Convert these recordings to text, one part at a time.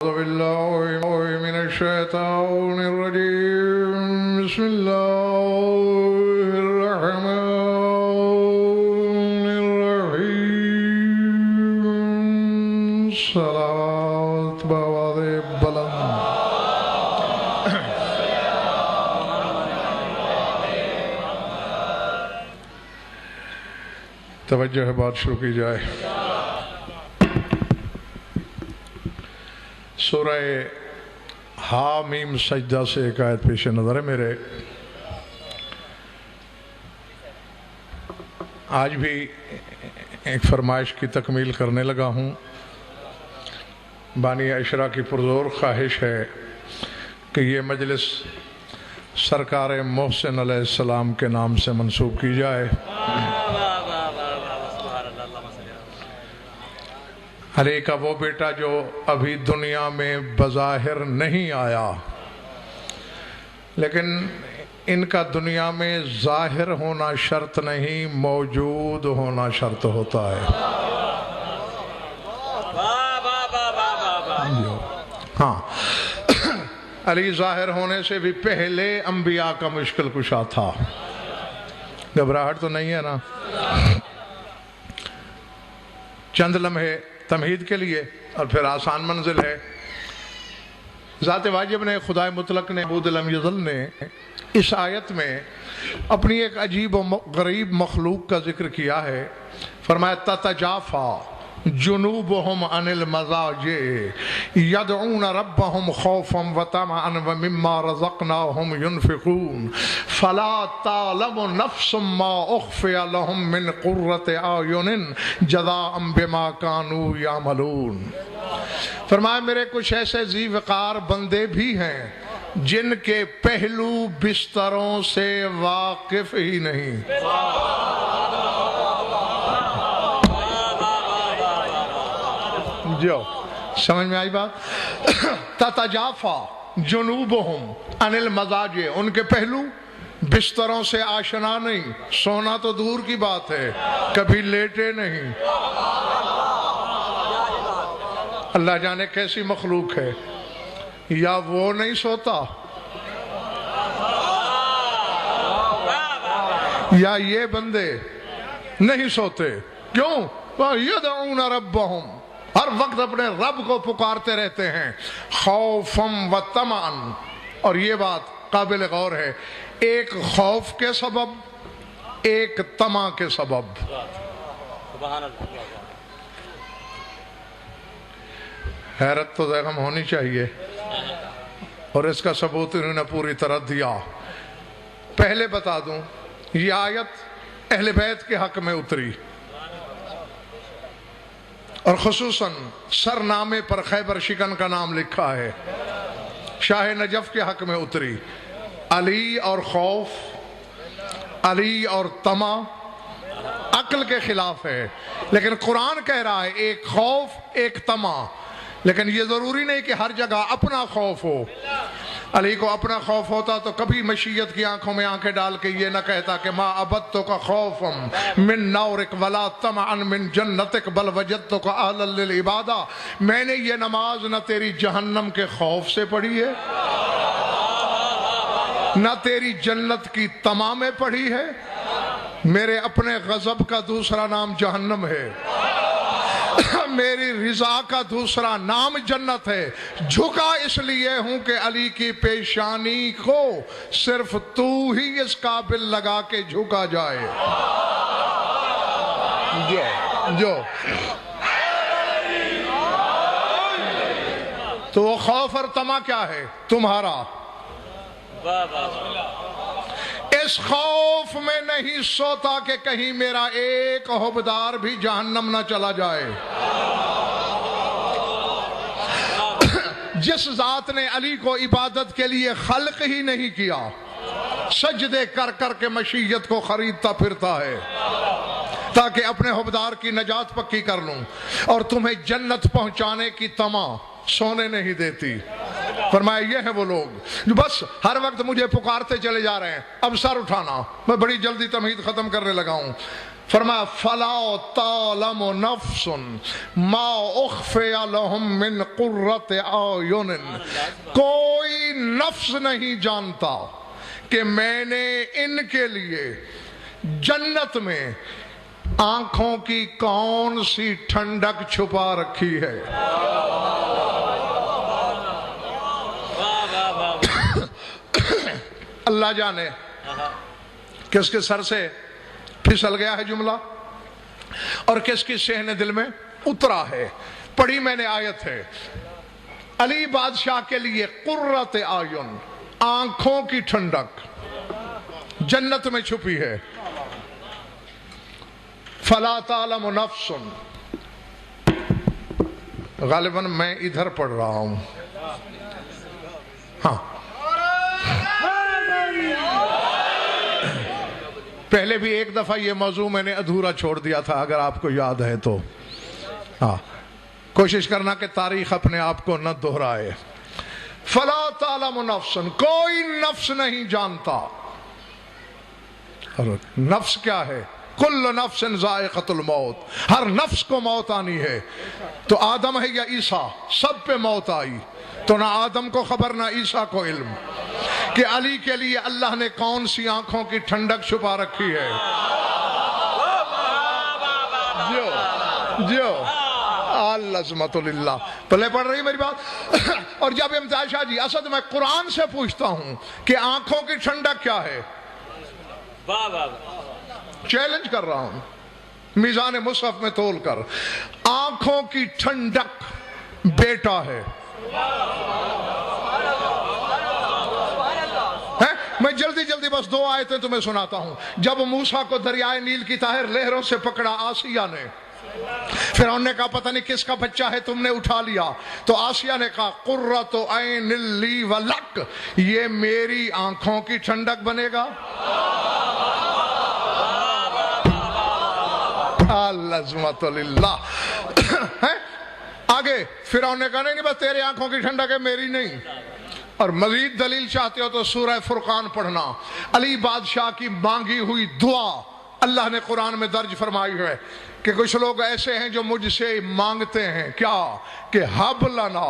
أعوذ بالله من الشيطان الرجيم بسم الله الرحمن الرحيم صلوات بآواز بلند توجہ ہے بات شروع کی جائے۔ سورہ حامیم سجدہ سے ایک آیت پیش نظر ہے میرے۔ آج بھی ایک فرمائش کی تکمیل کرنے لگا ہوں۔ بانی عشرہ کی پرزور خواہش ہے کہ یہ مجلس سرکار محسن علیہ السلام کے نام سے منسوب کی جائے۔ علی کا وہ بیٹا جو ابھی دنیا میں بظاہر نہیں آیا، لیکن ان کا دنیا میں ظاہر ہونا شرط نہیں، موجود ہونا شرط ہوتا ہے۔ ہاں، علی ظاہر ہونے سے بھی پہلے انبیاء کا مشکل کشا تھا۔ گھبراہٹ تو نہیں ہے نا؟ چند لمحے تمہید کے لیے اور پھر آسان منزل ہے۔ ذات واجب نے، خدائے مطلق نے، عبود لم یزل نے اس آیت میں اپنی ایک عجیب و غریب مخلوق کا ذکر کیا ہے۔ فرمایا تتجافا جنوبهم عن المضاجع يدعون ربهم خوفا وطمعا ومما رزقناهم ينفقون فلا تعلم نفس ما اخفي لهم من قرة اعين جزاء بما كانوا يعملون۔ فرمایا میرے کچھ ایسے ذی وقار بندے بھی ہیں جن کے پہلو بستروں سے واقف ہی نہیں۔ جو سمجھ میں آئی بات؟ تتجافا جنوبہم عن المضاجع، ان کے پہلو بستروں سے آشنا نہیں، سونا تو دور کی بات ہے، کبھی لیٹے نہیں۔ اللہ جانے کیسی مخلوق ہے، یا وہ نہیں سوتا یا یہ بندے نہیں سوتے۔ کیوں؟ یدعون ربہم، ہر وقت اپنے رب کو پکارتے رہتے ہیں، خوفم و طمعن۔ اور یہ بات قابل غور ہے، ایک خوف کے سبب، ایک طمع کے سبب۔ حیرت تو زیغم ہونی چاہیے، اور اس کا ثبوت انہوں نے پوری طرح دیا۔ پہلے بتا دوں، یہ آیت اہل بیت کے حق میں اتری، اور خصوصاً سرنامے پر خیبر شکن کا نام لکھا ہے۔ شاہ نجف کے حق میں اتری۔ علی اور خوف، علی اور طمع عقل کے خلاف ہے، لیکن قرآن کہہ رہا ہے ایک خوف ایک طمع۔ لیکن یہ ضروری نہیں کہ ہر جگہ اپنا خوف ہو۔ علی کو اپنا خوف ہوتا تو کبھی مشیت کی آنکھوں میں آنکھیں ڈال کے یہ نہ کہتا کہ ما عبدتک خوفا من نورک ولا طمعا من جنتک بل وجدتک اہلا للعبادہ۔ میں نے یہ نماز نہ تیری جہنم کے خوف سے پڑھی ہے، نہ تیری جنت کی طمع میں پڑھی ہے۔ میرے اپنے غضب کا دوسرا نام جہنم ہے، میری رضا کا دوسرا نام جنت ہے۔ جھکا اس لیے ہوں کہ علی کی پیشانی کو صرف تو ہی اس قابل لگا کے جھکا جائے۔ جو تو وہ خوف اور طمع کیا ہے تمہارا؟ اس خوف میں نہیں سوتا کہ کہیں میرا ایک حبدار بھی جہنم نہ چلا جائے۔ جس ذات نے علی کو عبادت کے لیے خلق ہی نہیں کیا، سجدے کر کر کے مشیت کو خریدتا پھرتا ہے تاکہ اپنے حبدار کی نجات پکی کر لوں، اور تمہیں جنت پہنچانے کی طمع سونے نہیں دیتی۔ فرمایا یہ ہیں وہ لوگ جو بس ہر وقت مجھے پکارتے چلے جا رہے ہیں۔ اب سر اٹھانا، میں بڑی جلدی تمہید ختم کرنے لگا ہوں۔ فرمایا فلا تعلم نفس ما اخفی لهم من قرۃ اعین، کوئی نفس نہیں جانتا کہ میں نے ان کے لیے جنت میں آنکھوں کی کون سی ٹھنڈک چھپا رکھی ہے۔ اللہ جانے کس کے سر سے پھسل گیا ہے جملہ اور کس کی صحن دل میں اترا ہے۔ پڑھی میں نے آیت ہے، علی بادشاہ کے لیے قرۃ اعین، آنکھوں کی ٹھنڈک جنت میں چھپی ہے۔ فلا تعلم نفس، غالباً میں ادھر پڑھ رہا ہوں، ہاں پہلے بھی ایک دفعہ یہ موضوع میں نے ادھورا چھوڑ دیا تھا، اگر آپ کو یاد ہے تو ہاں کوشش کرنا کہ تاریخ اپنے آپ کو نہ دہرائے۔ فلا تعلم نفس، کوئی نفس نہیں جانتا۔ اور نفس کیا ہے؟ کل نفس ذائقۃ الموت، ہر نفس کو موت آنی ہے۔ تو آدم ہے یا عیسیٰ، سب پہ موت آئی، تو نہ آدم کو خبر نہ عیسیٰ کو علم کہ علی کے لیے اللہ نے کون سی آنکھوں کی ٹھنڈک چھپا رکھی ہے۔ جو العظمت للہ، پہلے پڑھ رہی میری بات؟ اور جب امتیاز شاہ جی، اسد میں قرآن سے پوچھتا ہوں کہ آنکھوں کی ٹھنڈک کیا ہے، چیلنج کر رہا ہوں میزان مصحف میں تول کر، آنکھوں کی ٹھنڈک بیٹا ہے۔ میں جلدی جلدی بس 2 آیتیں تمہیں سناتا ہوں۔ جب موسیٰ کو دریائے نیل کی طاہر لہروں سے پکڑا آسیہ نے، فرعون نے کہا پتہ نہیں کس کا بچہ ہے تم نے اٹھا لیا، تو آسیہ نے کہا قرۃ عین لی ولک، یہ میری آنکھوں کی ٹھنڈک بنے گا۔ العظمت للہ۔ آگے فرعون نے کہا نہیں بس تیرے آنکھوں کی ٹھنڈک ہے، میری نہیں۔ اور مزید دلیل چاہتے ہو تو سورہ فرقان پڑھنا، علی بادشاہ کی مانگی ہوئی دعا اللہ نے قرآن میں درج فرمائی ہے کہ کچھ لوگ ایسے ہیں جو مجھ سے مانگتے ہیں کیا کہ ہب لنا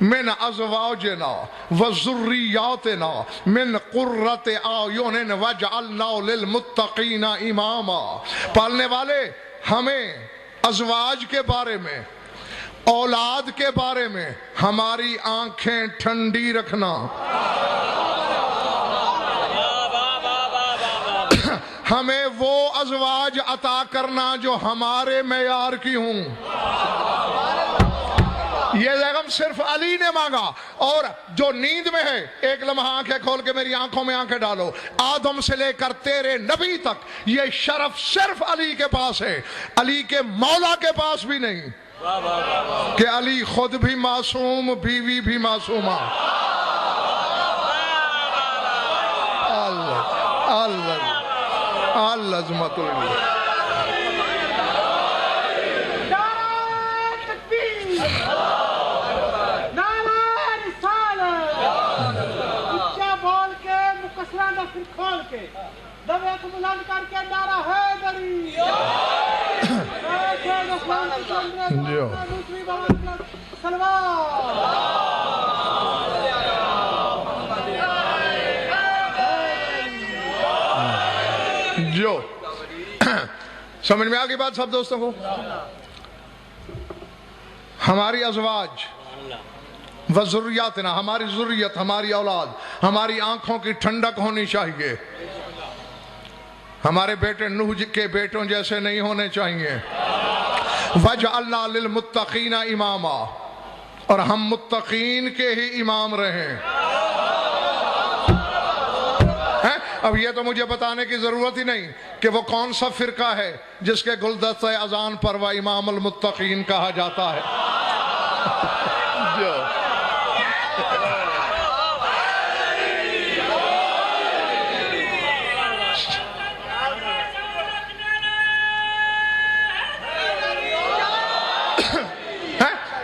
من ازواجنا وذریاتنا من قرۃ اعین واجعلنا للمتقین اماما، پالنے والے ہمیں ازواج کے بارے میں، اولاد کے بارے میں ہماری آنکھیں ٹھنڈی رکھنا، ہمیں وہ ازواج عطا کرنا جو ہمارے معیار کی ہوں۔ یہ زیغم صرف علی نے مانگا، اور جو نیند میں ہے ایک لمحہ آنکھیں کھول کے میری آنکھوں میں آنکھیں ڈالو، آدم سے لے کر تیرے نبی تک یہ شرف صرف علی کے پاس ہے، علی کے مولا کے پاس بھی نہیں، کہ علی خود بھی معصوم، بیوی بھی معصومہ۔ العظمت للہ۔ کھول کے دبے کو بلند کر کے نعرہ حیدری، جو سمجھ میں آگئی بات سب دوستوں کو؟ ہماری ازواج وذریاتنا، ہماری ذریت، ہماری اولاد، ہماری آنکھوں کی ٹھنڈک ہونی چاہیے۔ ہمارے بیٹے نوح کے بیٹوں جیسے نہیں ہونے چاہیے۔ وَجْعَلْنَا لِلْمُتَّقِينَ إِمَامًا، اور ہم متقین کے ہی امام رہیں۔ اب یہ تو مجھے بتانے کی ضرورت ہی نہیں کہ وہ کون سا فرقہ ہے جس کے گلدستہ اذان پر وہ امام المتقین کہا جاتا ہے۔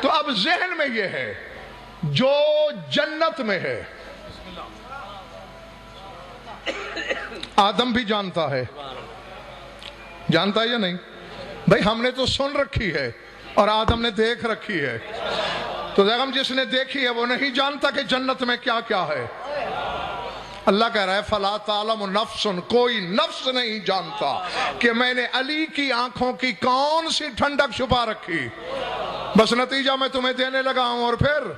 تو اب ذہن میں یہ ہے جو جنت میں ہے، آدم بھی جانتا ہے، جانتا ہے یا نہیں؟ بھائی ہم نے تو سن رکھی ہے اور آدم نے دیکھ رکھی ہے، تو دیکھم جس نے دیکھی ہے وہ نہیں جانتا کہ جنت میں کیا کیا ہے۔ اللہ کہہ رہا ہے فَلَا تَعْلَمُ نَفْسٌ، کوئی نفس نہیں جانتا کہ میں نے علی کی آنکھوں کی کون سی ٹھنڈک چھپا رکھی۔ بس نتیجہ میں تمہیں دینے لگا ہوں، اور پھر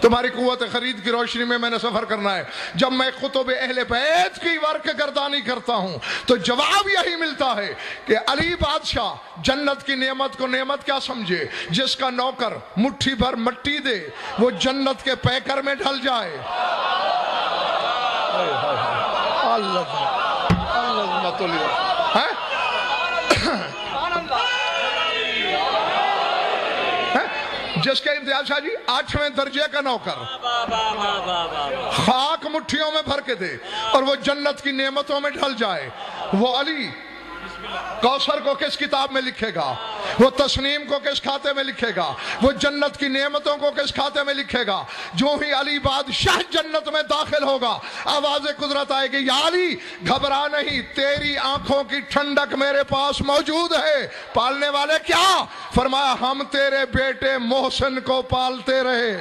تمہاری قوت خرید کی روشنی میں نے سفر کرنا ہے۔ جب میں خطب اہل بیت کی ورق گردانی کرتا ہوں تو جواب یہی ملتا ہے کہ علی بادشاہ جنت کی نعمت کو نعمت کیا سمجھے؟ جس کا نوکر مٹھی بھر مٹی دے وہ جنت کے پیکر میں ڈھل جائے۔ جس کے امتیاز شاہ جی 8ویں درجے کا نوکر خاک مٹھیوں میں بھر کے دے اور وہ جنت کی نعمتوں میں ڈھل جائے، وہ علی کوثر کو کس کتاب میں لکھے گا؟ وہ تسنیم کو کس کھاتے میں لکھے گا؟ وہ جنت کی نعمتوں کو کس کھاتے میں لکھے گا؟ جو ہی علی بادشاہ جنت میں داخل ہوگا آواز قدرت آئے گی، یا علی گھبرا نہیں، تیری آنکھوں کی ٹھنڈک میرے پاس موجود ہے۔ پالنے والے کیا؟ فرمایا ہم تیرے بیٹے محسن کو پالتے رہے۔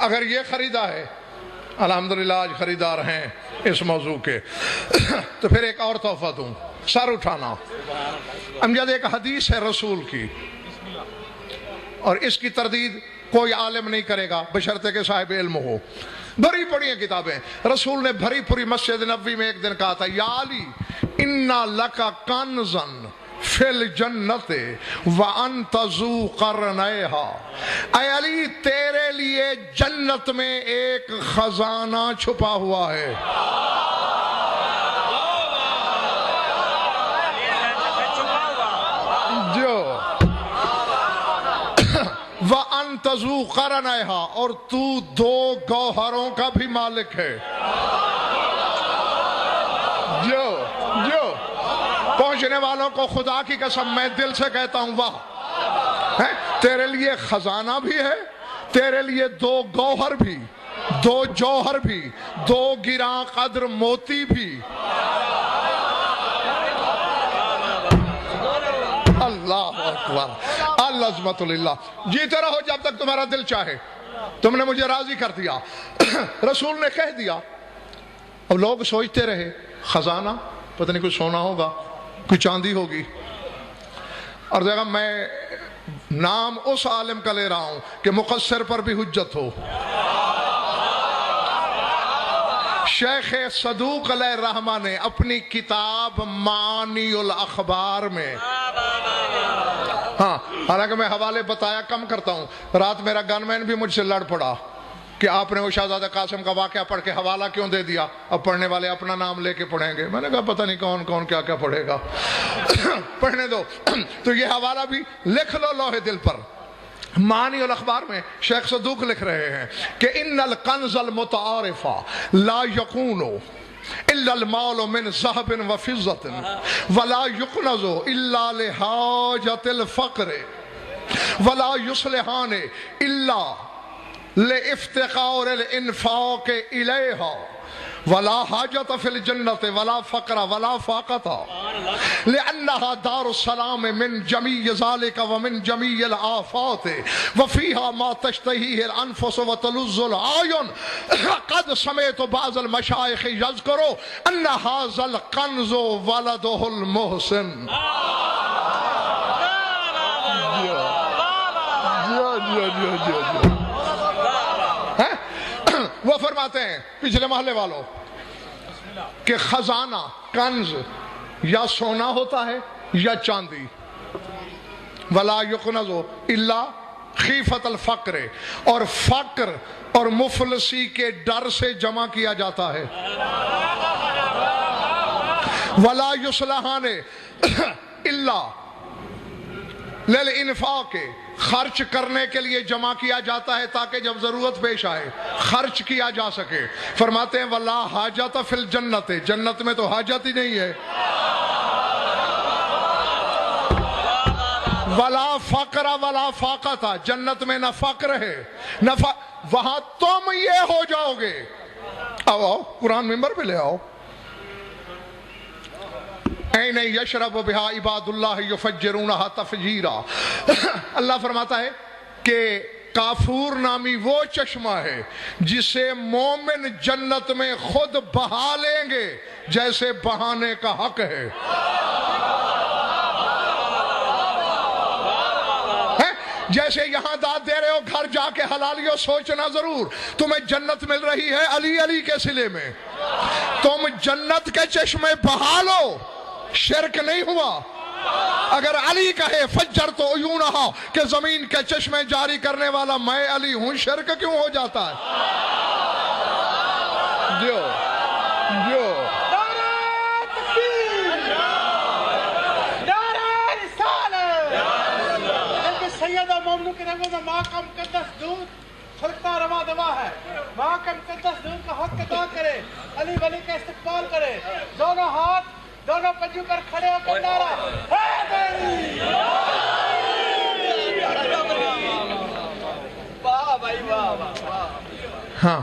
اگر یہ خریدا ہے، الحمدللہ آج خریدار ہیں اس موضوع کے، تو پھر ایک اور تحفہ دوں، سر اٹھانا۔ امجد ایک حدیث ہے رسول کی، اور اس کی تردید کوئی عالم نہیں کرے گا بشرطے کہ صاحب علم ہو۔ بھری پڑی ہیں کتابیں، رسول نے بھری پوری مسجد نبوی میں ایک دن کہا تھا، یا علی اِنَّا لَكَ كَنْزًا فِي الْجَنَّةِ وَأَنْتَ ذُو قَرْنَيْهَا، اے علی تیرے لیے جنت میں ایک خزانہ چھپا ہوا ہے۔ جو وَأَنْتَ ذُو قَرْنَيْهَا، اور تو 2 گوہروں کا بھی مالک ہے۔ جو پہنچنے والوں کو خدا کی قسم میں دل سے کہتا ہوں واہ، تیرے لیے خزانہ بھی ہے، تیرے لیے 2 گوہر بھی، 2 جوہر بھی، 2 گراں قدر موتی بھی۔ اللہ اکبر، العظمت للہ۔ جیتے رہو جب تک تمہارا دل چاہے، تم نے مجھے راضی کر دیا، رسول نے کہہ دیا۔ اور لوگ سوچتے رہے خزانہ پتہ نہیں کچھ سونا ہوگا، کوئی چاندی ہوگی۔ اور دیکھا میں نام اس عالم کا لے رہا ہوں کہ مقصر پر بھی حجت ہو، شیخ صدوق علیہ الرحمہ نے اپنی کتاب معانی الاخبار میں، ہاں حالانکہ میں حوالے بتایا کم کرتا ہوں، رات میرا گن مین بھی مجھ سے لڑ پڑا کہ آپ نے وہ شہزادہ قاسم کا واقعہ پڑھ کے حوالہ کیوں دے دیا، اب پڑھنے والے اپنا نام لے کے پڑھیں گے۔ میں نے کہا پتہ نہیں کون کون کیا کیا پڑھے گا، پڑھنے دو۔ تو یہ حوالہ بھی لکھ لو لوح دل پر۔ معانی الاخبار میں شیخ صدوق لکھ رہے ہیں کہ ان الکنز المتعارف لا یکون الا المال من ذهب وفضة ولا یکنز الا لحاجت الفقر ولا یصلحان الا لِافتقار الانفاق الیہا ولا حاجت فی الجنت ولا فقر ولا فاقت لأنها دار السلام من جمیع ذالک ومن جمیع الآفات وفیہا ما تشتہیہ الانفس وتلذ العیون۔ قد سمعت بعض المشائخ یذکروا ان ھذا الکنز ولدہ المحسن۔ وہ فرماتے ہیں پچھلے محلے والوں کہ خزانہ، کنز یا سونا ہوتا ہے یا چاندی. ولا یقنز الا خیفت الفقر، اور فقر اور مفلسی کے ڈر سے جمع کیا جاتا ہے. ولا یصلحان الا للانفاق، خرچ کرنے کے لیے جمع کیا جاتا ہے تاکہ جب ضرورت پیش آئے خرچ کیا جا سکے. فرماتے ہیں ولا حاجت فی الجنت، جنت میں تو حاجت ہی نہیں ہے. ولا فقر ولا فاقت، جنت میں نہ فقر ہے نہ وہاں تم یہ ہو جاؤ گے. آؤ قرآن ممبر پہ لے آؤ. عین یشرب بہا عباد اللہ یفجرونہا تفجیرا. اللہ فرماتا ہے کہ کافور نامی وہ چشمہ ہے جسے مومن جنت میں خود بہا لیں گے جیسے بہانے کا حق ہے. جیسے یہاں داد دے رہے ہو گھر جا کے حلالیو سوچنا ضرور تمہیں جنت مل رہی ہے علی علی کے صلے میں. تم جنت کے چشمے بہا لو، شرک نہیں ہوا. اگر علی کہے فجر تو عیونہا کہ زمین کے چشمے جاری کرنے والا میں علی ہوں، شرک کیوں ہو جاتا ہے؟ جو سیدہ مومنوں کے رنگوں میں ماں کا مقدس دودھ چھلکتا روا دوا ہے. ماں کا مقدس دودھ کا حق ادا کرے، علی ولی کا استقبال کرے، دونوں ہاتھ دونوں پنجوں پر کھڑے ہو کر نعرہ حیدری. ہاں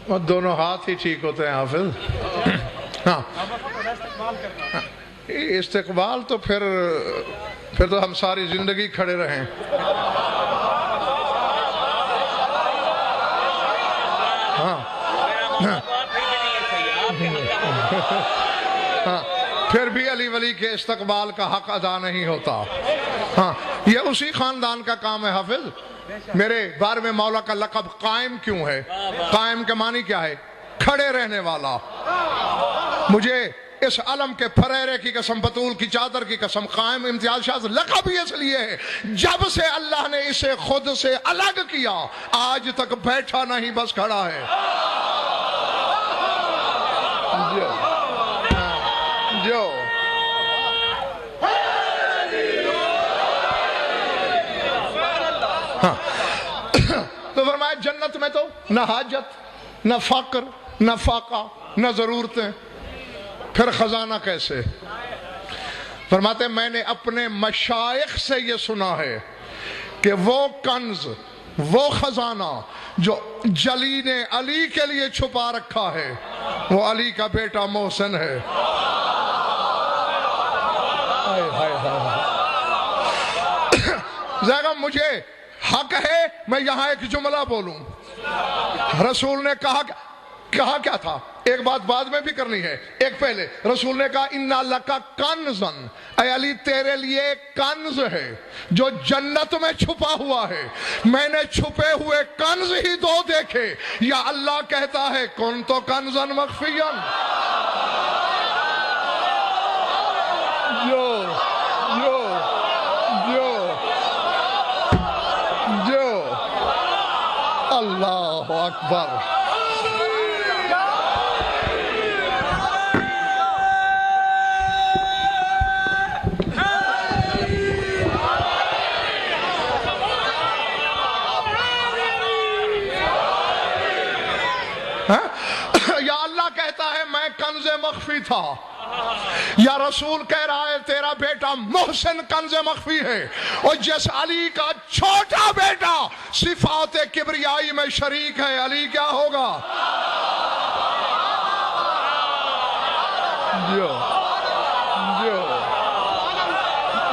وہ دونوں ہاتھ ہی ٹھیک ہوتے ہیں حافظ. ہاں استقبال تو پھر تو ہم ساری زندگی کھڑے رہیں. ہاں پھر بھی علی ولی کے استقبال کا حق ادا نہیں ہوتا. ہاں یہ اسی خاندان کا کام ہے حافظ. میرے بارے میں مولا کا لقب قائم کیوں ہے؟ قائم کے معنی کیا ہے؟ کھڑے رہنے والا. مجھے اس علم کے پھریرے کی قسم، بطول کی چادر کی قسم، قائم امتیاز شاذ لقب ہی اس لیے ہے جب سے اللہ نے اسے خود سے الگ کیا آج تک بیٹھا نہیں بس کھڑا ہے. جو ہاں تو فرمایا جنت میں تو نہ حاجت نہ فقر نہ فاقہ نہ ضرورتیں. پھر خزانہ کیسے؟ فرماتے میں نے اپنے مشائخ سے یہ سنا ہے کہ وہ کنز، وہ خزانہ جو جلی نے علی کے لیے چھپا رکھا ہے وہ علی کا بیٹا محسن ہے. ذرا مجھے حق ہے میں یہاں ایک جملہ بولوں. رسول نے کہا کیا تھا؟ ایک بات بعد میں بھی کرنی ہے، ایک پہلے رسول نے کہا اِنَّا لَكَ كَنْزًا، اے علی تیرے لیے کنز ہے جو جنت میں چھپا ہوا ہے. میں نے چھپے ہوئے کنز ہی دو دیکھے. یا اللہ کہتا ہے کن تو کنزًا مخفیًا. جو اللہ اکبر. یا اللہ کہتا ہے میں کنز مخفی تھا، یا رسول کہہ رہا ہے تیرا بیٹا محسن کنز مخفی ہے. اور جس علی کا چھوٹا بیٹا صفات کبریائی میں شریک ہے علی کیا ہوگا؟ جو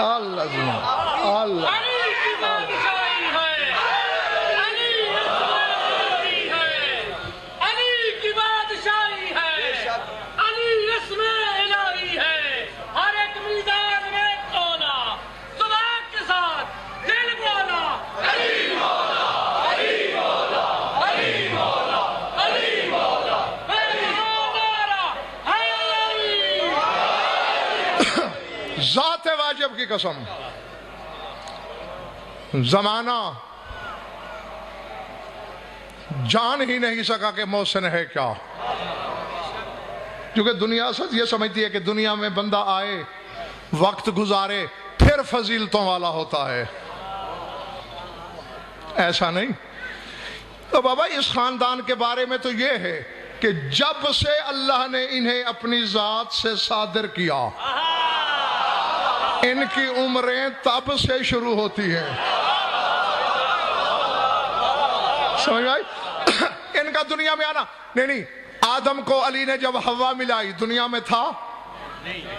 اللہ قسم زمانہ جان ہی نہیں سکا کہ محسن ہے کیا، کیونکہ دنیا سچ یہ سمجھتی ہے کہ دنیا میں بندہ آئے، وقت گزارے، پھر فضیلتوں والا ہوتا ہے۔ ایسا نہیں۔ تو بابا اس خاندان کے بارے میں تو یہ ہے کہ جب سے اللہ نے انہیں اپنی ذات سے صادر کیا، ان کی عمریں تب سے شروع ہوتی ہیں۔ سمجھ آئی؟ ان کا دنیا میں آنا نہیں، آدم کو علی نے جب ہوا ملائی دنیا میں تھا؟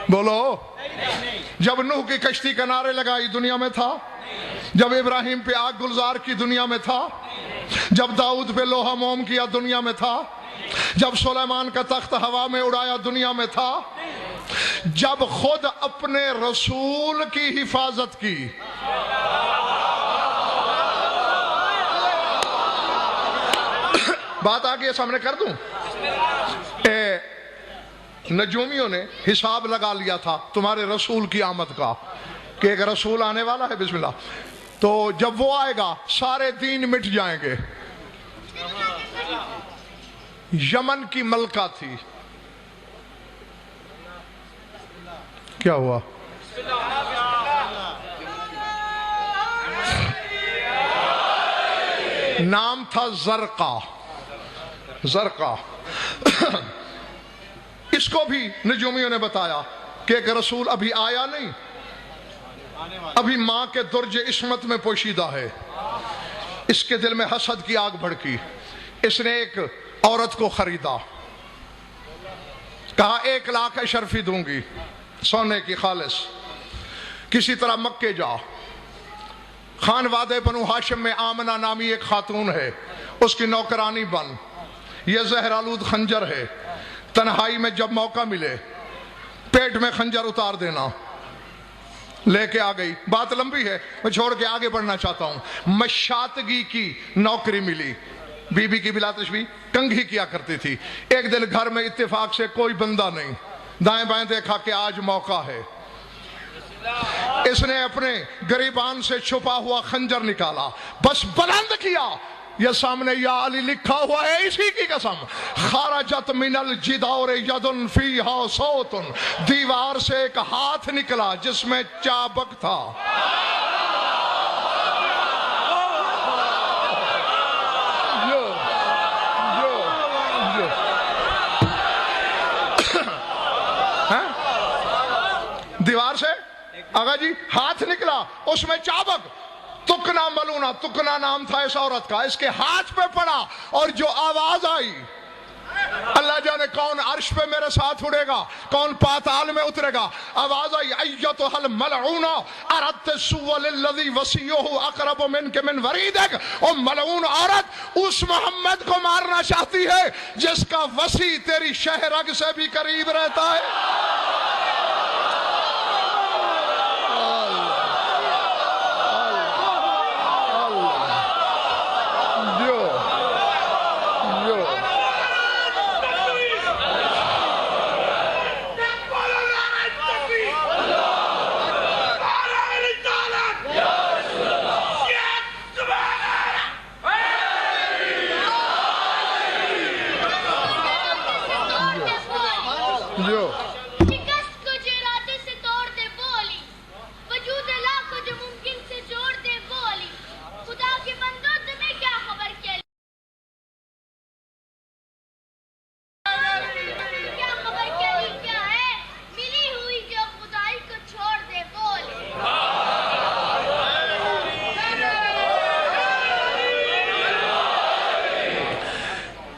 بولو۔ جب نوح کی کشتی کنارے لگائی دنیا میں تھا؟ جب ابراہیم پہ آگ گلزار کی دنیا میں تھا؟ جب داؤد پہ لوہا موم کیا دنیا میں تھا؟ جب سلیمان کا تخت ہوا میں اڑایا دنیا میں تھا؟ جب خود اپنے رسول کی حفاظت کی، بات آگے سامنے کر دوں؟ نجومیوں نے حساب لگا لیا تھا تمہارے رسول کی آمد کا کہ ایک رسول آنے والا ہے، بسم اللہ، تو جب وہ آئے گا سارے دین مٹ جائیں گے۔ یمن کی ملکہ تھی، کیا ہوا؟ نام تھا زرقا۔ زرقا اس کو بھی نجومیوں نے بتایا کہ ایک رسول ابھی آیا نہیں، ابھی ماں کے درج عصمت میں پوشیدہ ہے۔ اس کے دل میں حسد کی آگ بھڑکی، اس نے ایک عورت کو خریدا، کہا 1,00,000 اشرفی دوں گی سونے کی خالص، کسی طرح مکے جا۔ خانوادہ بنو ہاشم میں آمنہ نامی ایک خاتون ہے، اس کی نوکرانی بن، یہ زہر آلود خنجر ہے، تنہائی میں جب موقع ملے پیٹ میں خنجر اتار دینا۔ لے کے آ گئی، بات لمبی ہے میں چھوڑ کے آگے بڑھنا چاہتا ہوں۔ مشاتگی کی نوکری ملی، بی بی کی بلا تشبیہ کنگھی کیا کرتی تھی۔ ایک دن گھر میں اتفاق سے کوئی بندہ نہیں، دائیں بائیں دیکھا کہ آج موقع ہے، اس نے اپنے گریبان سے چھپا ہوا خنجر نکالا، بس بلند کیا، یہ سامنے یا علی لکھا ہوا ہے، اسی کی قسم، خارجت من الجدار یدن فیہا صوت، دیوار سے ایک ہاتھ نکلا جس میں چابک تھا۔ دیوار سے آگا جی ہاتھ نکلا، اس میں چابک، تکنا ملونا، تکنا نام تھا اس عورت کا، اس کے ہاتھ پہ پڑا، اور جو آواز آئی، اللہ جانے کون عرش پہ میرے ساتھ اڑے گا، کون پاتال میں اترے گا، آواز آئی ایتھا الملعونہ اردت السوء للذی وصیہ اقرب منک من وریدک۔ او ملعون عورت، اس محمد کو مارنا چاہتی ہے جس کا وصی تیری شہرگ سے بھی قریب رہتا ہے۔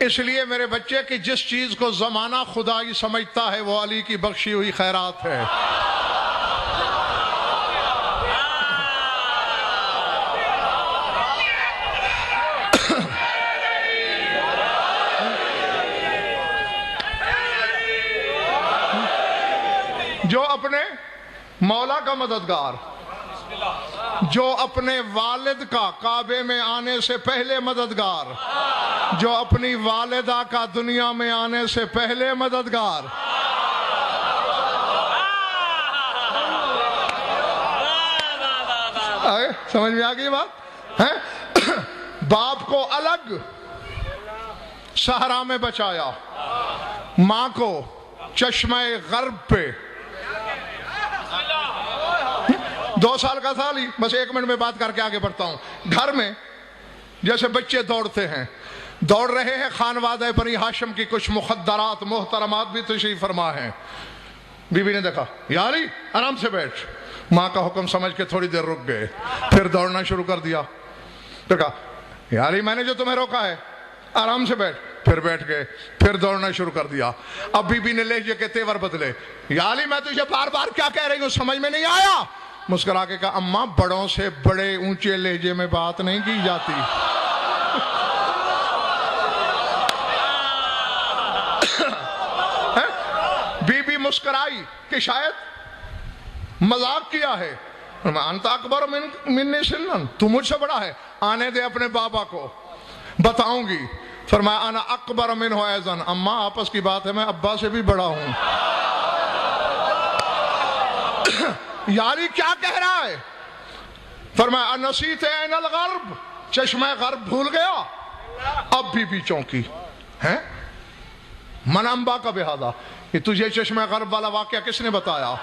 اس لیے میرے بچے کہ جس چیز کو زمانہ خدائی سمجھتا ہے وہ علی کی بخشی ہوئی خیرات ہے۔ جو اپنے مولا کا مددگار، جو اپنے والد کا کعبے میں آنے سے پہلے مددگار، جو اپنی والدہ کا دنیا میں آنے سے پہلے مددگار، سمجھ میں آ گئی بات ہے؟ باپ کو الگ صحرا میں بچایا، ماں کو چشمہ غرب پہ، 2 سال کا تھا علی، بس 1 منٹ میں بات کر کے آگے بڑھتا ہوں۔ گھر میں جیسے بچے دوڑتے ہیں، دوڑ رہے ہیں، خانوادہ بنی ہاشم کی کچھ مخدرات محترمات بھی تشریف فرما ہیں۔ بی بی نے دیکھا، یا علی آرام سے بیٹھ، ماں کا حکم سمجھ کے تھوڑی دیر رک گئے، پھر دوڑنا شروع کر دیا۔ دیکھا، یا علی میں نے جو تمہیں روکا ہے، آرام سے بیٹھ، پھر بیٹھ گئے، پھر دوڑنا شروع کر دیا۔ اب بی بی نے لہجے کے تیور بدلے، یا علی میں تجھے بار بار کیا کہہ رہی ہوں، سمجھ میں نہیں آیا؟ مسکرا کے کہا، اماں بڑوں سے بڑے اونچے لہجے میں بات نہیں کی جاتی۔ بی بی مسکرائی کہ شاید مذاق کیا ہے۔ انت اکبر منی سنن، تو مجھ سے بڑا ہے، آنے دے اپنے بابا کو، بتاؤں گی۔ فرمایا انا اکبر منہ ایضا، اماں آپس کی بات ہے، میں ابا سے بھی بڑا ہوں۔ یاری کیا کہہ رہا ہے؟ فرمایا نسیت عین الغرب، چشمہ غرب بھول گیا۔ اب بی بی چونکی ہیں، من انبا کا بہذا، کہ تجھے چشمہ غرب والا واقعہ کس نے بتایا؟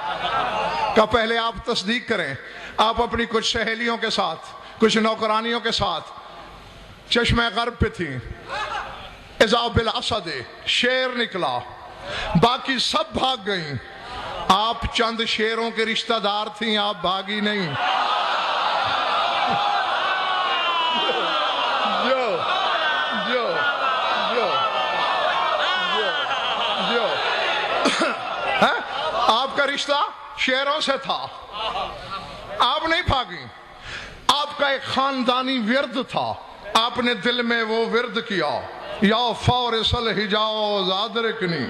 کہ پہلے آپ تصدیق کریں، آپ اپنی کچھ سہیلیوں کے ساتھ، کچھ نوکرانیوں کے ساتھ چشمہ غرب پہ تھی، اذا بالاسد، شیر نکلا، باقی سب بھاگ گئیں، آپ چند شیروں کے رشتہ دار تھیں، آپ بھاگی نہیں۔ آپ کا رشتہ شیروں سے تھا، آپ نہیں بھاگی۔ آپ کا ایک خاندانی ورد تھا، آپ نے دل میں وہ ورد کیا، یا فورس الحجاز ادرکنی۔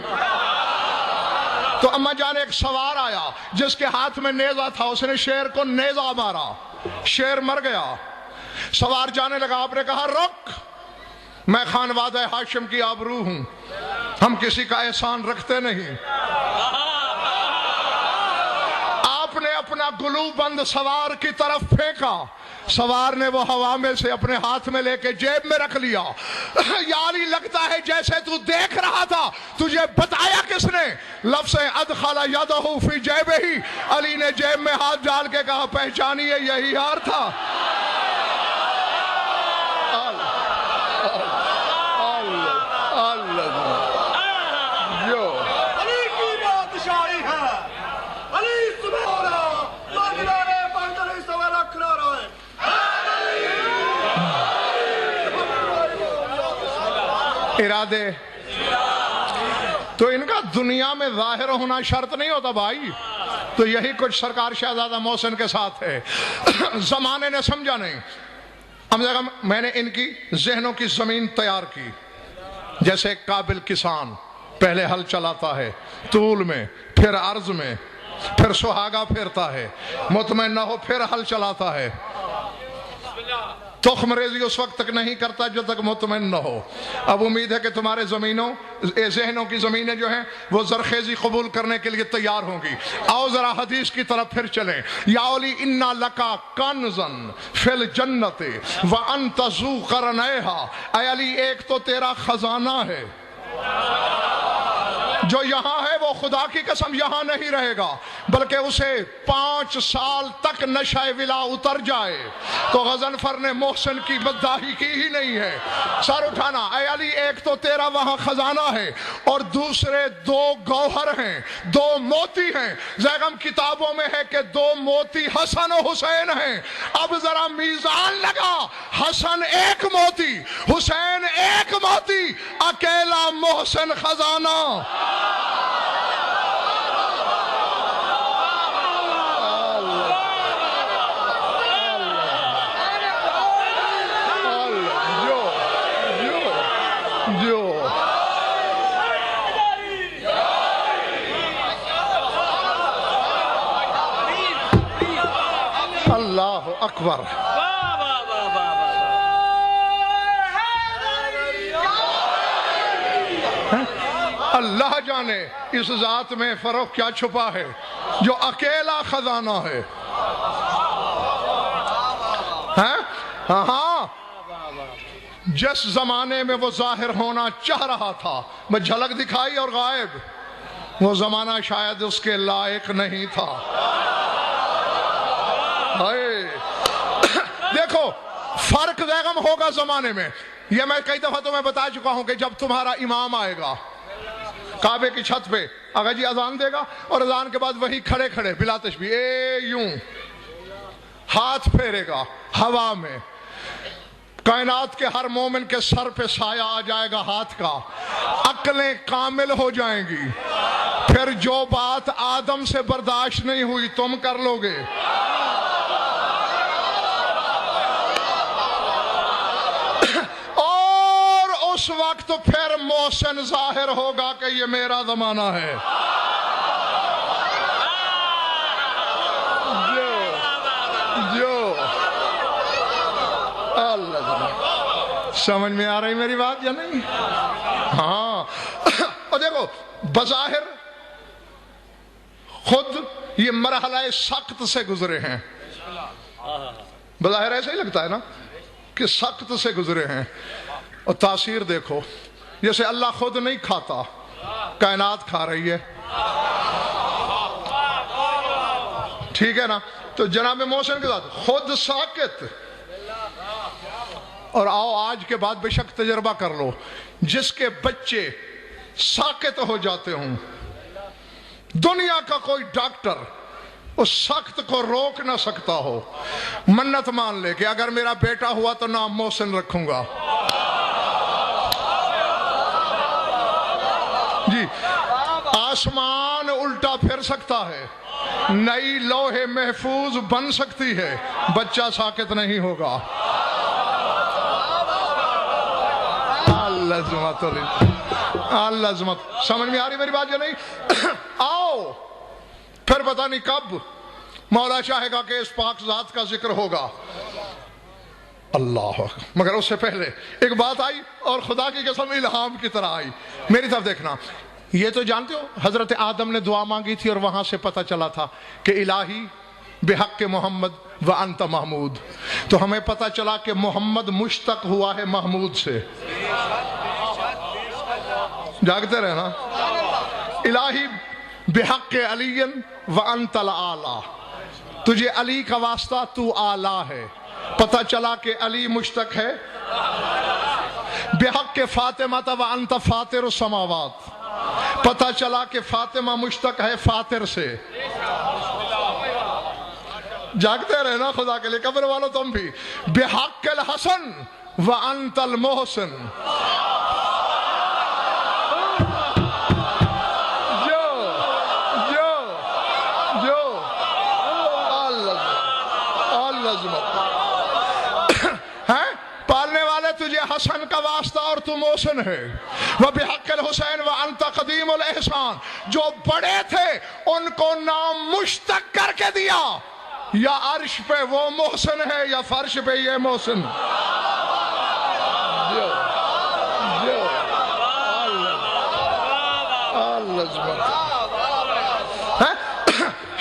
تو اماں جان ایک سوار آیا جس کے ہاتھ میں نیزہ تھا، اس نے شیر کو نیزہ مارا، شیر مر گیا۔ سوار جانے لگا، آپ نے کہا رک، میں خانوادہ ہاشم کی آبرو ہوں، ہم کسی کا احسان رکھتے نہیں۔ آپ نے اپنا گلو بند سوار کی طرف پھینکا، سوار نے وہ ہوا میں سے اپنے ہاتھ میں لے کے جیب میں رکھ لیا۔ یا علی لگتا ہے جیسے تو دیکھ رہا تھا، تجھے بتایا کس نے؟ لفظ ادخل یدہ فی جیبہ، علی نے جیب میں ہاتھ ڈال کے کہا پہچانیے یہی ہار تھا۔ علی کی بات شاعری ہے، علی سبحانہ مانگنارے بندر سوارا کھلا رہا ہے۔ ارادے تو ان کا دنیا میں ظاہر ہونا شرط نہیں ہوتا بھائی، تو یہی کچھ سرکار شہزادہ محسن کے ساتھ ہے۔ زمانے نے سمجھا نہیں۔ میں نے ان کی ذہنوں کی زمین تیار کی، جیسے ایک قابل کسان پہلے ہل چلاتا ہے، طول میں، پھر عرض میں، پھر سہاگا پھرتا ہے، مطمئن نہ ہو پھر ہل چلاتا ہے۔ تخم ریزی اس وقت تک نہیں کرتا جب تک مطمئن نہ ہو۔ اب امید ہے کہ تمہارے ذہنوں کی زمینیں جو ہیں وہ زرخیزی قبول کرنے کے لیے تیار ہوں گی۔ آؤ ذرا حدیث کی طرف پھر چلیں۔ یا علی انا لکا کنزن فی الجنت وانت ذو قرنیہا، اے علی ایک تو تیرا خزانہ ہے جو یہاں ہے، وہ خدا کی قسم یہاں نہیں رہے گا، بلکہ اسے 5 سال تک نشہ ولا اتر جائے۔ تو غضنفر نے محسن کی بدداہی کی ہی نہیں ہے۔ سر اٹھانا، اے علی ایک تو تیرا وہاں خزانہ ہے، اور دوسرے 2 گوہر ہیں، 2 موتی ہیں۔ زیغم کتابوں میں ہے کہ 2 موتی حسن و حسین ہیں۔ اب ذرا میزان لگا، حسن 1 موتی، حسین 1 موتی، اکیلا محسن خزانہ۔ اللہ اکبر۔ اللہ جانے اس ذات میں فروغ کیا چھپا ہے جو اکیلا خزانہ ہے۔ ہاں جس زمانے میں وہ ظاہر ہونا چاہ رہا تھا، میں جھلک دکھائی اور غائب، وہ زمانہ شاید اس کے لائق نہیں تھا۔ دیکھو فرق بیگم ہوگا زمانے میں، یہ میں کئی دفعہ تمہیں بتا چکا ہوں کہ جب تمہارا امام آئے گا کعبے کی چھت پہ، اگر جی اذان دے گا اور اذان کے بعد وہی کھڑے کھڑے بلا تشبیہ یوں ہاتھ پھیرے گا ہوا میں، کائنات کے ہر مومن کے سر پہ سایہ آ جائے گا ہاتھ کا، عقلیں کامل ہو جائیں گی، پھر جو بات آدم سے برداشت نہیں ہوئی تم کر لو گے۔ اور اس وقت پھر محسن ظاہر ہوگا کہ یہ میرا زمانہ ہے۔ سمجھ میں آ رہی میری بات یا نہیں؟ ہاں اور دیکھو بظاہر خود یہ مرحلہ سخت سے گزرے ہیں، بظاہر ایسا ہی لگتا ہے نا کہ سخت سے گزرے ہیں، اور تاثیر دیکھو جیسے اللہ خود نہیں کھاتا، کائنات کھا رہی ہے، ٹھیک ہے نا؟ تو جناب محسن کے ساتھ خود ساکت، اور آؤ آج کے بعد بے شک تجربہ کر لو، جس کے بچے ساکت ہو جاتے ہوں، دنیا کا کوئی ڈاکٹر اس سخت کو روک نہ سکتا ہو، منت مان لے کہ اگر میرا بیٹا ہوا تو نام محسن رکھوں گا، جی آسمان الٹا پھر سکتا ہے، نئی لوح محفوظ بن سکتی ہے، بچہ ساکت نہیں ہوگا۔ اللہ سمجھ میں آ رہی میری بات یا نہیں؟ آؤ پھر پتہ نہیں کب مولا چاہے گا کہ اس پاک ذات کا ذکر ہوگا، اللہ، مگر اس سے پہلے ایک بات آئی اور خدا کی قسم الہام کی طرح آئی، میری طرف دیکھنا۔ یہ تو جانتے ہو حضرت آدم نے دعا مانگی تھی اور وہاں سے پتہ چلا تھا کہ الہی بحق محمد وانت محمود، تو ہمیں پتہ چلا کہ محمد مشتق ہوا ہے محمود سے، جاگتے رہنا، الہی بحق علی وانت الاعلی، تجھے علی کا واسطہ تو اعلیٰ ہے، پتہ چلا کہ علی مشتق ہے بحق فاطمہ وانت فاطر السماوات، پتہ چلا کہ فاطمہ مشتق ہے فاطر سے، جاگتے رہنا خدا کے لئے، قبر والو تم بھی، بحق الحسن وانت المحسن، پالنے والے تجھے حسن کا واسطہ اور تو محسن ہے، وَبِحَقِّ الْحُسَيْنِ وَأَنْتَ قَدِيمُ الْإِحْسَانِ، جو بڑے تھے ان کو نام مشتق کر کے دیا، یا عرش پہ وہ محسن ہے یا فرش پہ یہ محسن،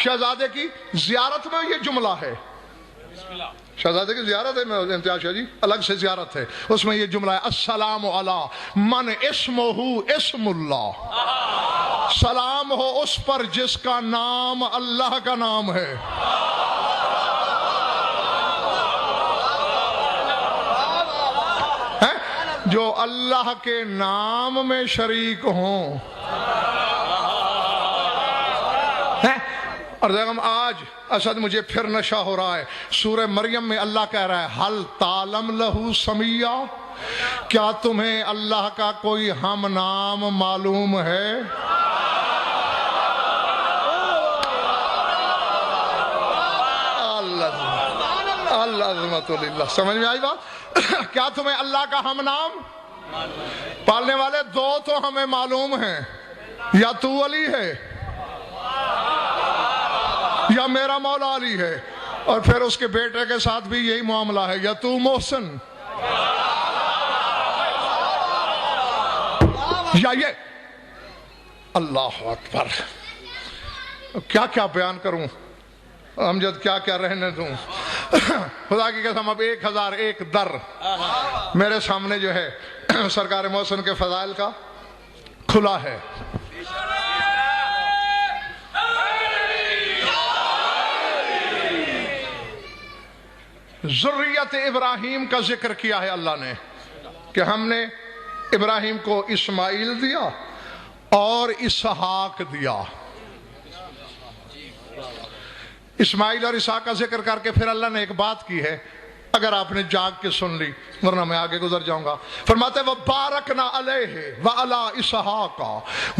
شہزادے کی زیارت میں یہ جملہ ہے، شہزادے کی زیارت ہے، میں امتیاز شاہ جی الگ سے زیارت ہے، اس میں یہ جملہ ہے السلام علی من اسمہ اسم اللہ، سلام ہو اس پر جس کا نام اللہ کا نام ہے، جو اللہ کے نام میں شریک ہوں۔ اور دیکھم آج اسد مجھے پھر نشہ ہو رہا ہے، سورہ مریم میں اللہ کہہ رہا ہے حل تعلم لہو سمیہ، کیا تمہیں اللہ کا کوئی ہم نام معلوم ہے؟ اللہ عظمت للہ، سمجھ میں آئی بات؟ کیا تمہیں اللہ کا ہم نام؟ پالنے والے دو تو ہمیں معلوم ہیں، یا تو علی ہے یا میرا مولا علی ہے، اور پھر اس کے بیٹے کے ساتھ بھی یہی معاملہ ہے، یا تو محسن یا یہ۔ اللہ اکبر، کیا کیا بیان کروں امجد، کیا کیا رہنے دوں، خدا کی قسم اب 1001 در میرے سامنے جو ہے سرکار محسن کے فضائل کا کھلا ہے. ذریت ابراہیم کا ذکر کیا ہے اللہ نے کہ ہم نے ابراہیم کو اسماعیل دیا اور اسحاق دیا. اسماعیل اور اسحاق کا ذکر کر کے پھر اللہ نے ایک بات کی ہے, اگر آپ نے جاگ کے سن لی ورنہ میں آگے گزر جاؤں گا. فرماتے وَبَارَكْنَا عَلَيْهِ وَعَلَىٰ إِسْحَاقَ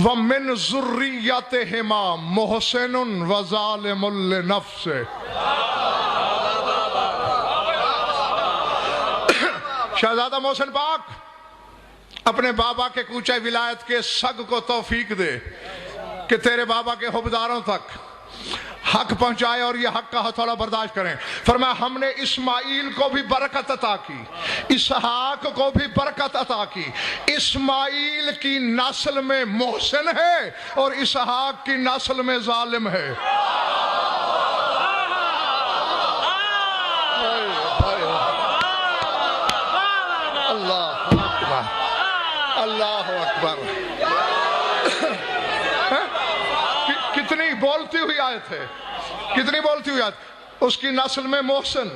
وَمِنْ ذُرِّيَّتِهِمَا مُحْسِنٌ وَظَالِمٌ لِنَفْسِهِ. شہزادہ محسن پاک اپنے بابا کے کوچے ولایت کے سگ کو توفیق دے کہ تیرے بابا کے حبداروں تک حق پہنچائے اور یہ حق کا ہتھوڑا برداشت کریں. فرمایا ہم نے اسماعیل کو بھی برکت عطا کی, اسحاق کو بھی برکت عطا کی. اسماعیل کی نسل میں محسن ہے اور اسحاق کی نسل میں ظالم ہے. اللہ اکبر, اللہ اکبر. کتنی بولتی ہوئی آیت ہے, کتنی بولتی ہوئی آیت. اس کی نسل میں محسن,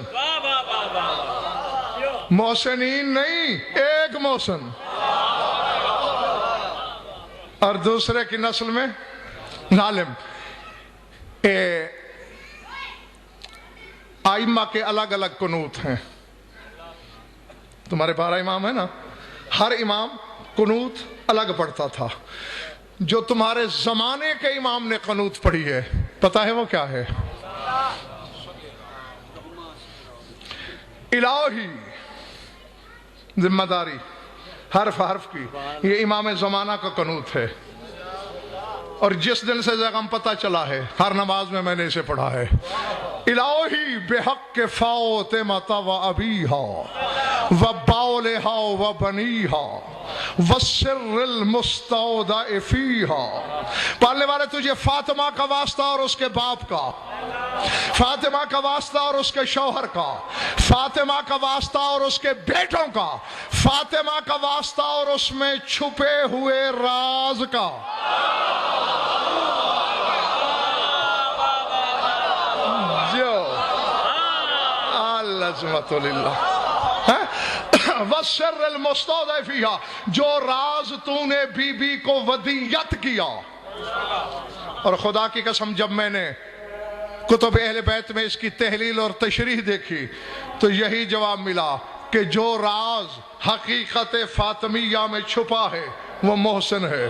محسنین نہیں, ایک محسن, اور دوسرے کی نسل میں ظالم. ائمہ کے الگ الگ قنوت ہیں. تمہارے 12 امام ہیں نا, ہر امام قنوت الگ پڑھتا تھا. جو تمہارے زمانے کے امام نے قنوت پڑھی ہے پتہ ہے وہ کیا ہے؟ الہی ذمہ داری حرف حرف کی, یہ امام زمانہ کا قنوت ہے. اور جس دن سے زغم پتہ چلا ہے ہر نماز میں میں نے اسے پڑھا ہے. الہی بحق فاطمہ و ابیہا و باولہا و بنیہا وَالسِّرِّ الْمُسْتَوْدَعِ فِيهَا. پڑھنے والے تجھے فاطمہ کا واسطہ اور اس کے باپ کا, فاطمہ کا واسطہ اور اس کے شوہر کا, فاطمہ کا واسطہ اور اس کے بیٹوں کا, فاطمہ کا واسطہ اور اس میں چھپے ہوئے راز کا. جو العظمت للہ وَالسِّرِّ الْمُسْتَوْدَعِ فِيهَا, جو راز تو نے بی بی کو ودیت کیا. اور خدا کی قسم جب میں نے کتب اہل بیت میں اس کی تحلیل اور تشریح دیکھی تو یہی جواب ملا کہ جو راز حقیقت فاطمیہ میں چھپا ہے وہ محسن ہے.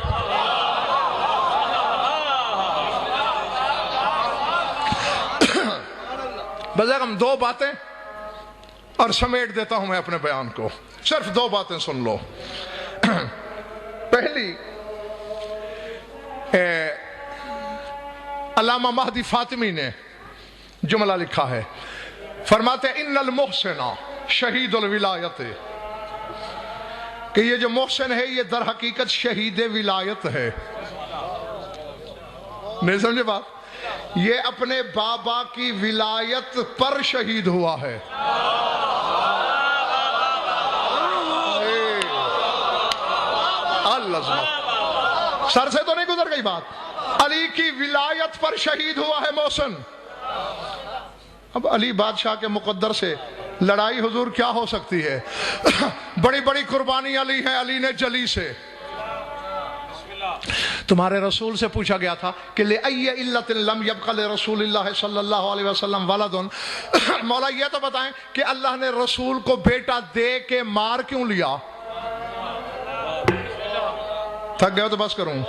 بزرگم 2 باتیں اور سمیٹ دیتا ہوں میں اپنے بیان کو, صرف 2 باتیں سن لو. پہلی, علامہ مہدی فاطمی نے جملہ لکھا ہے, فرماتے ان المحسن شہید الولایت, کہ یہ جو محسن ہے یہ در حقیقت شہید ولایت ہے. نہیں سمجھے بات؟ یہ اپنے بابا کی ولایت پر شہید ہوا ہے. سر سے تو نہیں گزر گئی بات. علی کی ولایت پر شہید ہوا ہے محسن. اب علی بادشاہ کے مقدر سے لڑائی حضور کیا ہو سکتی ہے؟ بڑی بڑی قربانی علی ہے, علی نے جلی سے. تمہارے رسول سے پوچھا گیا تھا کہ لِأَيَّ إِلَّةٍ لَمْ يَبْقَ لِرَسُولِ اللَّهِ صلی اللہ علیہ وسلم وَلَدٌ. مولا یہ تو بتائیں کہ اللہ نے رسول کو بیٹا دے کے مار کیوں لیا؟ تھک گئے ہو تو بس کروں.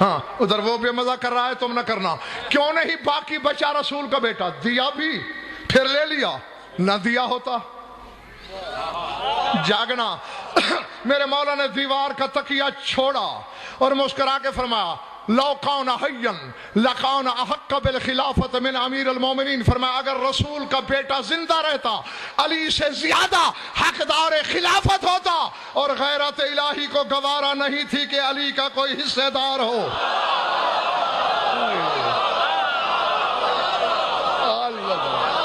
ہاں ادھر وہ بھی مزہ کر رہا ہے, تم نہ کرنا. کیوں نہیں باقی بچا رسول کا بیٹا؟ دیا بھی پھر لے لیا, نہ دیا ہوتا. جاگنا. میرے مولا نے دیوار کا تکیہ چھوڑا اور مسکرا کے فرمایا لو کان حیا لکان احق بالخلافت من امیر المومنین. فرمایا اگر رسول کا بیٹا زندہ رہتا علی سے زیادہ حقدار خلافت ہوتا, اور غیرت الہی کو گوارا نہیں تھی کہ علی کا کوئی حصے دار ہو. اللہ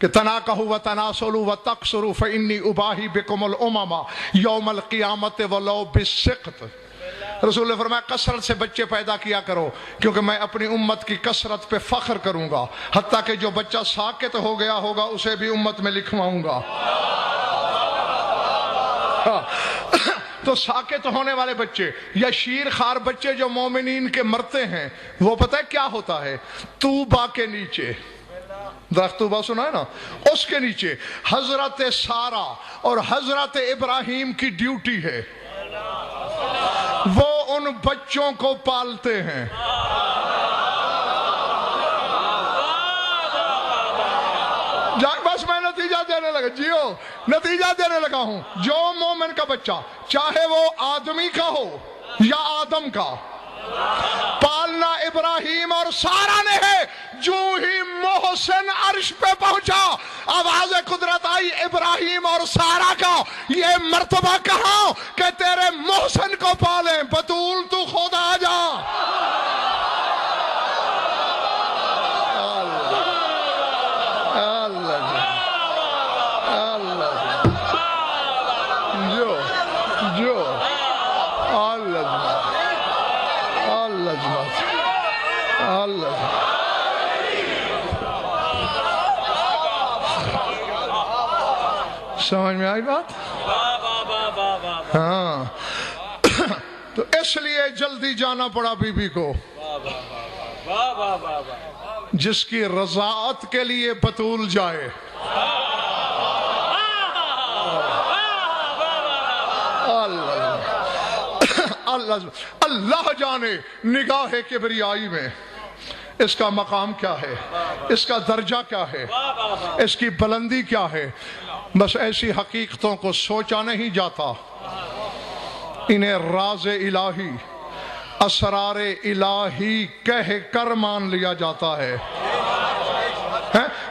کہ تناکہو و تناسلو و تقصرو فإنی اباہی بکم الامم یوم القیامت ولو بالسقط۔ رسول نے فرمایا کثرت سے بچے پیدا کیا کرو کیونکہ میں اپنی امت کی کثرت پہ فخر کروں گا، حتیٰ کہ جو بچہ ساکت ہو گیا ہوگا اسے بھی امت میں لکھواؤں گا۔ تو ساکت ہونے والے بچے یا شیر خار بچے جو مومنین کے مرتے ہیں، وہ پتہ ہے کیا ہوتا ہے؟ طوبہ کے نیچے، درخت طوبہ سنا ہے نا، اس کے نیچے حضرت سارہ اور حضرت ابراہیم کی ڈیوٹی ہے، وہ ان بچوں کو پالتے ہیں۔ بس میں نتیجہ دینے لگا، نتیجہ دینے لگا ہوں، جو مومن کا بچہ چاہے وہ آدمی کا ہو یا آدم کا، پالنا ابراہیم اور سارہ نے ہے۔ جو ہی محسن عرش پہ پہنچا، آواز قدرت آئی ابراہیم اور سارہ کا، یہ مرتبہ کہاں کہ تیرے محسن کو پالیں، بطول تو خود آ جا۔ سمجھ میں آئی بات؟ ہاں، تو اس لیے جلدی جانا پڑا بی بی کو، جس کی رضاعت کے لیے بطول جائے۔ اللہ جانے نگاہ کبریائی میں اس کا مقام کیا ہے، اس کا درجہ کیا ہے، اس کی بلندی کیا ہے۔ بس ایسی حقیقتوں کو سوچا نہیں جاتا، انہیں راز الہی، اسرار الہی کہہ کر مان لیا جاتا ہے۔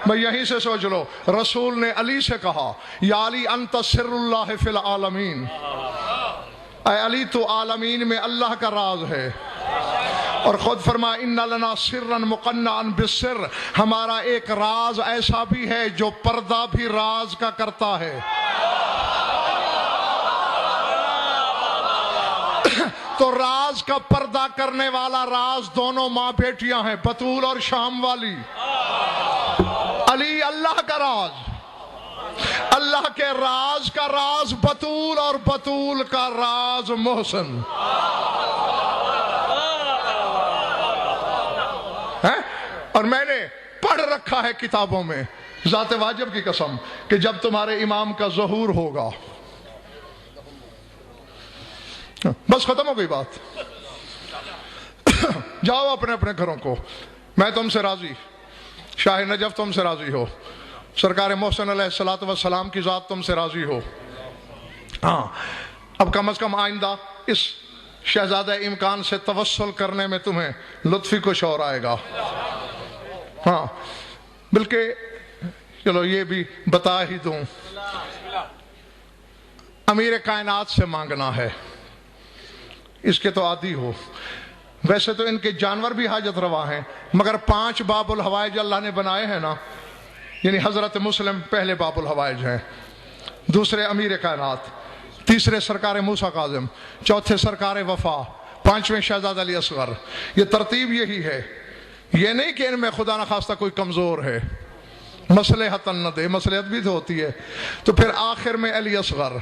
میں یہیں سے سوچ لو، رسول نے علی سے کہا یا علی انت سر اللہ فی العالمین، اے علی تو عالمین میں اللہ کا راز ہے، اور خود فرما ان لنا سرا مقنعا بالسر، ہمارا ایک راز ایسا بھی ہے جو پردہ بھی راز کا کرتا ہے۔ تو راز کا پردہ کرنے والا راز دونوں ماں بیٹیاں ہیں، بطول اور شام والی۔ علی اللہ کا راز، اللہ کے راز کا راز بطول، اور بطول کا راز محسن۔ اور میں نے پڑھ رکھا ہے کتابوں میں، ذات واجب کی قسم، کہ جب تمہارے امام کا ظہور ہوگا، بس ختم ہو گئی بات، جاؤ اپنے اپنے گھروں کو، میں تم سے راضی، شاہ نجف تم سے راضی ہو، سرکار محسن علیہ السلام کی ذات تم سے راضی ہو۔ ہاں، اب کم از کم آئندہ اس شہزادہ امکان سے توسل کرنے میں تمہیں لطفی کچھ اور آئے گا۔ ہاں، بلکہ چلو یہ بھی بتا ہی دوں، امیر کائنات سے مانگنا ہے، اس کے تو عادی ہو۔ ویسے تو ان کے جانور بھی حاجت روا ہیں، مگر 5 باب الحوائج اللہ نے بنائے ہیں نا، یعنی حضرت مسلم پہلے باب الحوائج ہیں، دوسرے امیر کائنات، تیسرے سرکار موسیٰ کاظم، چوتھے سرکار وفا، 5ویں شہزادہ علی اصغر۔ یہ ترتیب یہی ہے، یہ نہیں کہ ان میں خدا نخواستہ کوئی کمزور ہے، مصلحتاً نہ دے، مصلحت بھی تو ہوتی ہے، تو پھر آخر میں علی اصغر،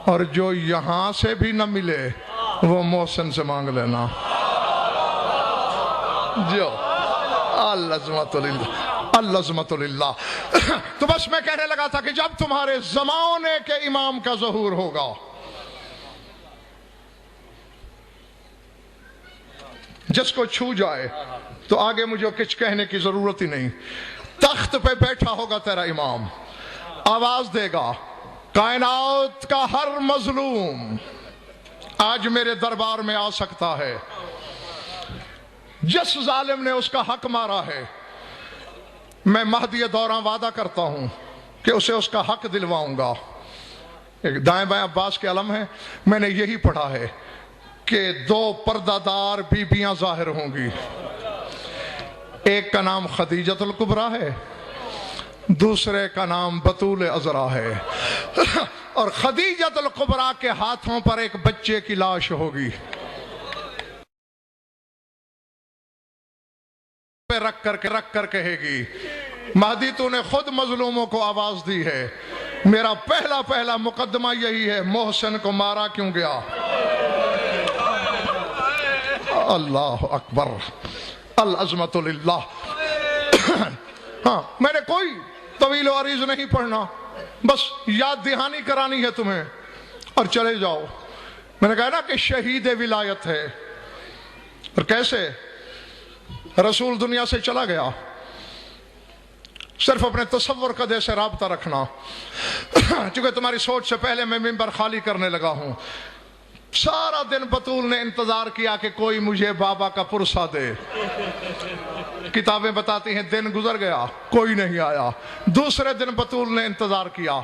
اور جو یہاں سے بھی نہ ملے وہ محسن سے مانگ لینا۔ جو العظمت للہ، العظمت للہ۔ تو بس میں کہنے لگا تھا کہ جب تمہارے زمانے کے امام کا ظہور ہوگا، جس کو چھو جائے تو آگے مجھے کچھ کہنے کی ضرورت ہی نہیں، تخت پہ بیٹھا ہوگا تیرا امام، آواز دے گا کائنات کا ہر مظلوم آج میرے دربار میں آ سکتا ہے، جس ظالم نے اس کا حق مارا ہے میں مہدی دوراں وعدہ کرتا ہوں کہ اسے اس کا حق دلواؤں گا۔ ایک دائیں بائیں عباس کے علم ہے، میں نے یہی پڑھا ہے کہ 2 پردہ دار بیبیاں ظاہر ہوں گی، ایک کا نام خدیجۃ الکبریٰ ہے دوسرے کا نام بطول عذرا ہے، اور خدیجۃ الکبریٰ کے ہاتھوں پر ایک بچے کی لاش ہوگی، رکھ کر کہے گی مہدی تو نے خود مظلوموں کو آواز دی ہے، میرا پہلا مقدمہ یہی ہے، محسن کو مارا کیوں گیا؟ اللہ اکبر، العظمت للہ۔ ہاں، میں نے کوئی طویل و عریض نہیں پڑھنا، بس یاد دہانی کرانی ہے تمہیں اور چلے جاؤ۔ میں نے کہا نا کہ شہید ولایت ہے، اور کیسے رسول دنیا سے چلا گیا، صرف اپنے تصور قدے سے رابطہ رکھنا۔ چونکہ تمہاری سوچ سے پہلے میں منبر خالی کرنے لگا ہوں، سارا دن بطول نے انتظار کیا کہ کوئی مجھے بابا کا پرسہ دے۔ کتابیں بتاتی ہیں دن گزر گیا، کوئی نہیں آیا۔ دوسرے دن بطول نے انتظار کیا،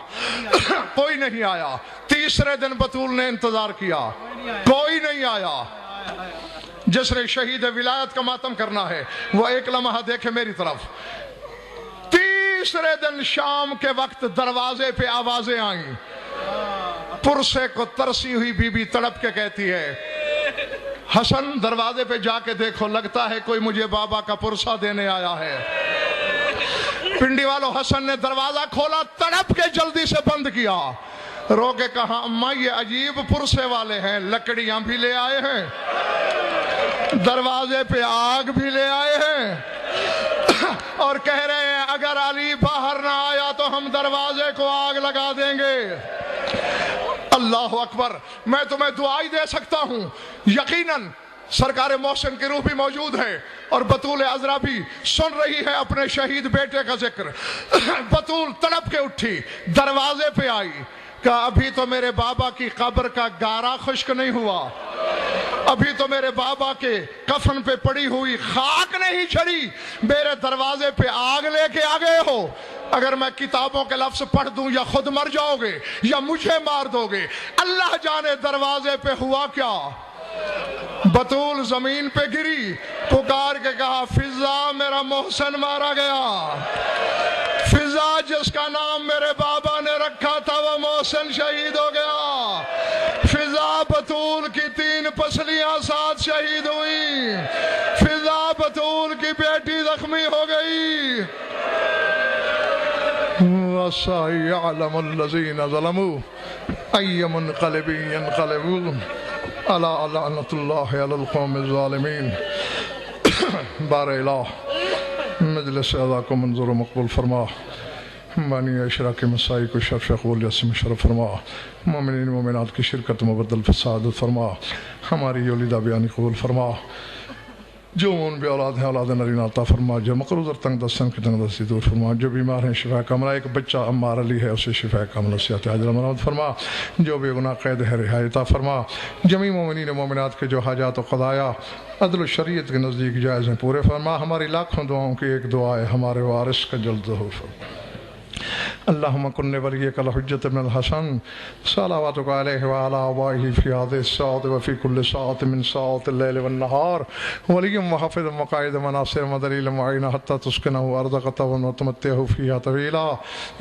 کوئی نہیں آیا۔ تیسرے دن بطول نے انتظار کیا، کوئی نہیں آیا۔ جس نے شہید ولایت کا ماتم کرنا ہے وہ ایک لمحہ دیکھے میری طرف۔ تیسرے دن شام کے وقت دروازے پہ آوازیں آئیں، پرسے کو ترسی ہوئی بی بی تڑپ کے کہتی ہے حسن دروازے پہ جا کے دیکھو، لگتا ہے کوئی مجھے بابا کا پرسہ دینے آیا ہے۔ پنڈی والوں، حسن نے دروازہ کھولا، تڑپ کے جلدی سے بند کیا، رو کے کہا اماں یہ عجیب پرسے والے ہیں، لکڑیاں بھی لے آئے ہیں، دروازے پہ آگ بھی لے آئے ہیں، اور کہہ رہے ہیں اگر علی باہر نہ آیا تو ہم دروازے کو آگ لگا دیں گے۔ اللہ اکبر۔ میں تمہیں دعائی دے سکتا ہوں، یقیناً سرکار محسن کی روح بھی موجود ہے، اور بطول عذرا بھی سن رہی ہے اپنے شہید بیٹے کا ذکر۔ بطول تڑپ کے اٹھی، دروازے پہ آئی، کہا ابھی تو میرے بابا کی قبر کا گارا خشک نہیں ہوا، ابھی تو میرے بابا کے کفن پہ پڑی ہوئی خاک نہیں چھڑی، میرے دروازے پہ آگ لے کے آ گئے ہو۔ اگر میں کتابوں کے لفظ پڑھ دوں یا خود مر جاؤ گے یا مجھے مار دو گے، اللہ جانے دروازے پہ ہوا کیا۔ بطول زمین پہ گری، پکار کے کہا فضا میرا محسن مارا گیا، فضا جس کا نام میرے بابا نے رکھا تھا وہ محسن شہید ہو گیا، فضا بطول کی 3 پسلیاں ساتھ شہید ہوئی، فضا بطول کی بیٹی زخمی ہو گئی۔ وَسَيَعْلَمُ الَّذِينَ ظَلَمُوا أَيَّ مُنْقَلِبٍ يَنْقَلِبُونَ أَلَا لَعْنَةُ اللَّهِ عَلَى الْقَوْمِ الظَّالِمِينَ۔ بار الہ مجلس اعضاء کو منظور و مقبول فرما، بانی اشراق مسائی کو شرف قبولیت سے مشرف فرما، مومنین مومنات کی شرکت مبدل فساد فرما، ہماری یولیدہ بیانی قبول فرما، جو ان بے اولاد ہیں اولاد نرین عطا فرما، جو مقروض اور تنگ دستن کی تنگ دستی دور فرما، جو بیمار ہیں شفا کاملہ، ایک بچہ عمار علی ہے اسے شفا کاملہ صحت عاجلہ مراد فرما، جو بے گناہ قید ہے رہائی عطا فرما، جمیع مومنین مومنات کے جو حاجات و قضایا عدل و شریعت کے نزدیک جائز ہیں پورے فرما، ہماری لاکھوں دعاؤں کی ایک دعا ہے ہمارے وارث کا جلد ظہور فرما۔ اللہم کن ولیک الحجۃ بن الحسن صلواتک علیہ وعلی آبائہ فی هذه الساعة وفی کل ساعة من ساعات اللیل والنہار ولی وحافظ وقائد وناصر ودلیل معین حتی تسکنہ ارضک وتمتعہ فیہا طویلا۔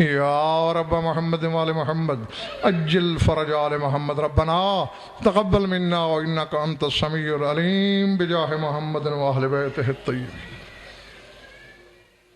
یا رب محمد وآل محمد اجل فرج آل محمد، ربنا تقبل منا وانک انت السمیع العلیم بجاہ محمد وآل بیتہ الطیبین۔